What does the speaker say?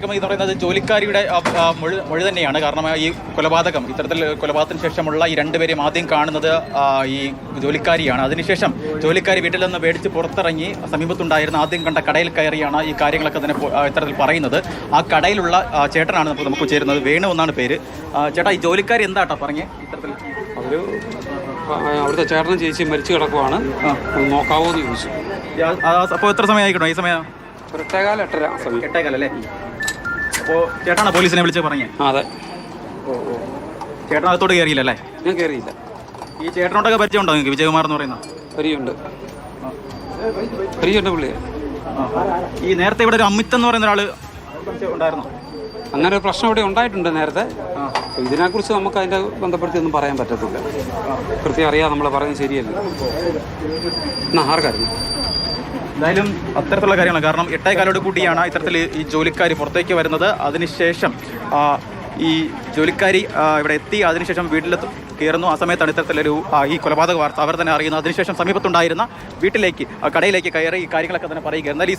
എന്ന് പറയുന്നത് ജോലിക്കാരിയുടെ മൊഴി തന്നെയാണ്. കാരണം ഈ കൊലപാതകം ഇത്തരത്തിൽ കൊലപാതകത്തിന് ശേഷമുള്ള ഈ രണ്ടുപേരെയും ആദ്യം കാണുന്നത് ഈ ജോലിക്കാരിയാണ്. അതിനുശേഷം ജോലിക്കാരി വീട്ടിൽ നിന്ന് മേടിച്ച് പുറത്തിറങ്ങി സമീപത്തുണ്ടായിരുന്ന ആദ്യം കണ്ട കടയിൽ കയറിയാണ് ഈ കാര്യങ്ങളൊക്കെ തന്നെ ഇത്തരത്തിൽ പറയുന്നത്. ആ കടയിലുള്ള ചേട്ടനാണ് നമുക്ക് ചേരുന്നത്. വേണു എന്നാണ് പേര്. ചേട്ടാ, ഈ ജോലിക്കാരി എന്താട്ടോ പറഞ്ഞേ? ഇത്തരത്തിൽ അവിടുത്തെ ചേട്ടനും ചേച്ചി മരിച്ചു കിടക്കുവാണ്, നോക്കാവോ എന്ന് ചോദിച്ചു. അപ്പോൾ എത്ര സമയം ആയിക്കണോ? ഈ സമയം ഒരു 8:15 സമയം. 8:15 അല്ലേ? അപ്പോൾ ചേട്ടനാണ് പോലീസിനെ വിളിച്ച് പറഞ്ഞേ? അതെ. ചേട്ടൻ അകത്തോട്ട് കയറിയില്ലല്ലേ? ഞാൻ കയറിയില്ല. ഈ ചേട്ടനോടൊക്കെ പരിചയമുണ്ടോ നിങ്ങൾക്ക്? വിജയകുമാർ എന്ന് പറയുന്ന പരിചയമുണ്ട് പുള്ളിയെ. ഈ നേരത്തെ ഇവിടെ ഒരു അമിത് എന്ന് പറയുന്ന ഒരാൾ ഉണ്ടായിരുന്നു. അങ്ങനെ ഒരു പ്രശ്നം ഇവിടെ ഉണ്ടായിട്ടുണ്ട് നേരത്തെ. ഇതിനെക്കുറിച്ച് നമുക്ക് അതിൻ്റെ ബന്ധപ്പെടുത്തി ഒന്നും പറയാൻ പറ്റത്തില്ല. കൃത്യം അറിയാം, നമ്മൾ പറയുന്നത് ശരിയല്ല. എന്നാ ആർക്കായിരുന്നു എന്തായാലും അത്തരത്തിലുള്ള കാര്യങ്ങളാണ്. കാരണം 8:15 കൂടിയാണ് ഇത്തരത്തിൽ ഈ ജോലിക്കാരി പുറത്തേക്ക് വരുന്നത്. അതിനുശേഷം ഈ ജോലിക്കാരി ഇവിടെ എത്തി. അതിനുശേഷം വീട്ടിൽ കയറുന്നു. ആ സമയത്താണ് ഇത്തരത്തിലൊരു ഈ കൊലപാതക വാർത്ത അവർ തന്നെ അറിയുന്നത്. അതിനുശേഷം സമീപത്തുണ്ടായിരുന്ന വീട്ടിലേക്ക് കടയിലേക്ക് കയറി ഈ കാര്യങ്ങളൊക്കെ തന്നെ പറയുക. എന്നാൽ ഈ